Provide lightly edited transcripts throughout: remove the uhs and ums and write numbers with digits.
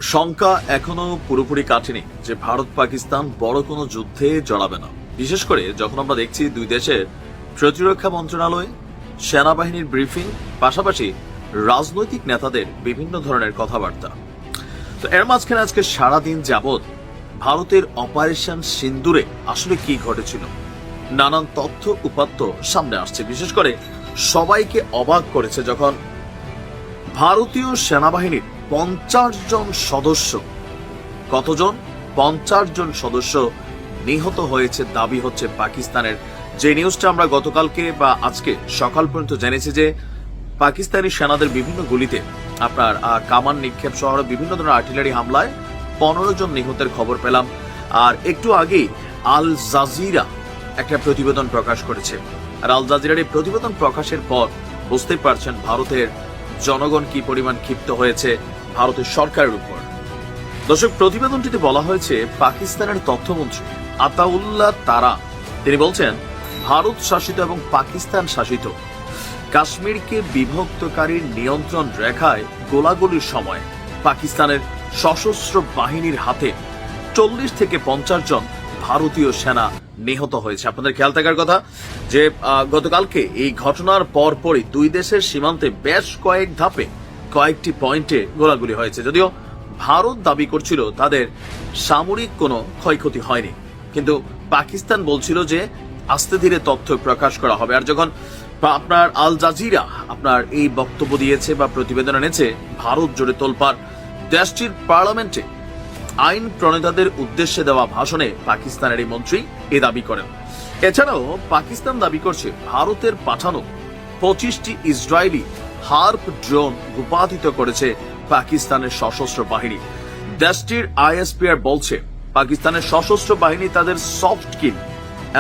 শঙ্কা এখনো পুরোপুরি কাটেনি যে ভারত পাকিস্তান বড় কোনো যুদ্ধে জড়াবে না। বিশেষ করে যখন আমরা দেখছি দুই দেশের প্রতিরক্ষা মন্ত্রণালয়, সেনাবাহিনীর ব্রিফিং, পাশাপাশি রাজনৈতিক নেতাদের বিভিন্ন ধরনের কথাবার্তা। তো এর মাঝখানে আজকে সারাদিন যাবৎ ভারতের অপারেশন সিন্দুরে আসলে কি ঘটেছিল নানান তথ্য উপাত্ত সামনে আসছে। বিশেষ করে সবাইকে অবাক করেছে যখন ভারতীয় সেনাবাহিনীর 50 জন সদস্য, কতজন? 50 জন সদস্য নিহত হয়েছে দাবি হচ্ছে পাকিস্তানের। যে নিউজটা আমরা গতকালকে বা আজকে সকাল পর্যন্ত জেনেছি যে পাকিস্তানি সেনাদের বিভিন্ন গুলিতে আপনার কামান নিক্ষেপ সহ বিভিন্ন ধরনের আর্টিলারি হামলায় 15 জন নিহতের খবর পেলাম। আর একটু আগেই আল জাজিরা একটা প্রতিবেদন প্রকাশ করেছে। আর আল জাজিরার এই প্রতিবেদন প্রকাশের পর বুঝতে পারছেন ভারতের জনগণ কি পরিমাণ ক্ষিপ্ত হয়েছে ভারতের সরকারের উপর। দর্শক, প্রতিবেদনটিতে বলা হয়েছে পাকিস্তানের তথ্যমন্ত্রী আতাউল্লাহ তারা তিনি বলছেন, ভারত শাসিত এবং পাকিস্তান শাসিত কাশ্মীরকে বিভক্তকারীর নিয়ন্ত্রণ রেখায় গোলাগুলির সময় পাকিস্তানের সশস্ত্র বাহিনীর হাতে 40 থেকে 50 জন ভারতীয় সেনা নিহত হয়েছে। আপনাদের খেয়াল থাকার কথা যে গতকালকে এই ঘটনার পরপরই দুই দেশের সীমান্তে বেশ কয়েক ধাপে কয়েকটি পয়েন্টে গোলাগুলি হয়েছে। যদিও ভারত দাবি করছিল তাদের সামরিক কোনো ক্ষয়ক্ষতি হয়নি, কিন্তু পাকিস্তান বলছিল যে আস্তে ধীরে তথ্য প্রকাশ করা হবে। আর যখন আপনার আল জাজিরা আপনার এই বক্তব্য দিয়েছে বা প্রতিবেদন এনেছে, ভারত জুড়ে তোলপাড়। দেশটির পার্লামেন্টে আইন প্রণেতাদের উদ্দেশ্যে দেওয়া ভাষণে পাকিস্তানের এই মন্ত্রী এ দাবি করেন। এছাড়াও পাকিস্তান দাবি করছে ভারতের পাঠানো 25টি ইসরায়েলি হার্প ড্রোন ভূপাতিত করেছে পাকিস্তানের সশস্ত্র বাহিনী। দেশটির আইএসপিআর বলছে পাকিস্তানের সশস্ত্র বাহিনী তাদের সফট কিল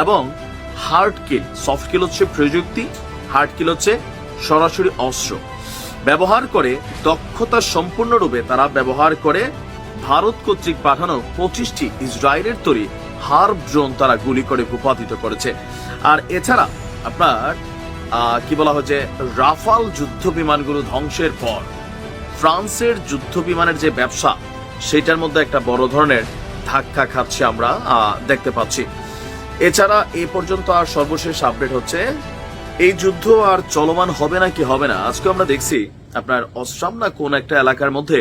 এবং হার্ড কিল, সফট কিল হচ্ছে প্রযুক্তি, হার্ড কিল হচ্ছে সরাসরি অস্ত্র ব্যবহার করে দক্ষতা সম্পূর্ণরূপে তারা ব্যবহার করে ভারত কর্তৃক পাঠানো 25টি ইসরায়েলের তৈরি হার্প ড্রোন তারা গুলি করে ভূপাতিত করেছে। আর এছাড়া আপনার কি বলা হচ্ছে, রাফাল যুদ্ধ বিমানগুলো ধ্বংসের পর ফ্রান্সের যুদ্ধ বিমানের যে ব্যবসা সেটার মধ্যে একটা বড় ধরনের ধাক্কা খাচ্ছে আমরা দেখতে পাচ্ছি। এছাড়া এ পর্যন্ত আর সর্বশেষ আপডেট হচ্ছে এই যুদ্ধ আর চলমান হবে না কি হবে না। আজকে আমরা দেখছি আপনার অসরাম না কোন একটা এলাকার মধ্যে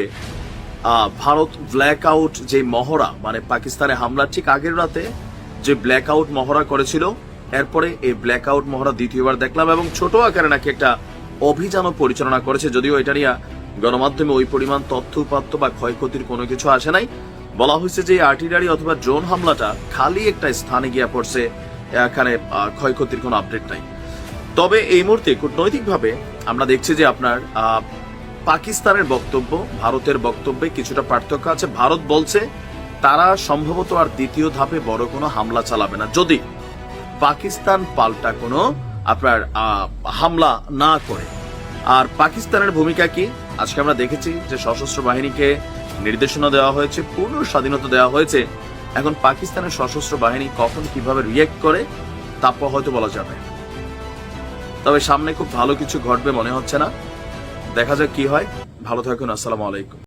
ভারত ব্ল্যাক আউট যে মহড়া, মানে পাকিস্তানে হামলার ঠিক আগের রাতে যে ব্ল্যাক আউট মহড়া করেছিল, এরপরে এই ব্ল্যাক আউট মহড়া দ্বিতীয়বার দেখলাম এবং ছোট আকারে নাকি একটা অভিযানও পরিচালনা করেছে। যদিও এটা নিয়ে গণমাধ্যমে ওই পরিমাণ তথ্য উপাত্ত বা ক্ষয়ক্ষতির কোনো কিছু আসে নাই। বলা হয়েছে যে আর্টিলারি অথবা ড্রোন হামলাটা খালি একটা স্থানে গিয়া পড়ছে, এখানে ক্ষয়ক্ষতির কোনো আপডেট নাই। তবে এই মুহূর্তে কূটনৈতিকভাবে আমরা দেখছি যে আপনার পাকিস্তানের বক্তব্য ভারতের বক্তব্যে কিছুটা পার্থক্য আছে। ভারত বলছে তারা সম্ভবত আর দ্বিতীয় ধাপে বড় কোনো হামলা চালাবে না যদি পাকিস্তান পাল্টা কোনো আপনার হামলা না করে। আর পাকিস্তানের ভূমিকা কি আজকে আমরা দেখেছি যে সশস্ত্র বাহিনীকে নির্দেশনা দেওয়া হয়েছে, পূর্ণ স্বাধীনতা দেওয়া হয়েছে। এখন পাকিস্তানের সশস্ত্র বাহিনী কখন কিভাবে রিয়েক্ট করে তারপর হয়তো বলা যাবে। তবে সামনে খুব ভালো কিছু ঘটবে মনে হচ্ছে না, দেখা যাক কি হয়। ভালো থাকুন, আসসালামু আলাইকুম।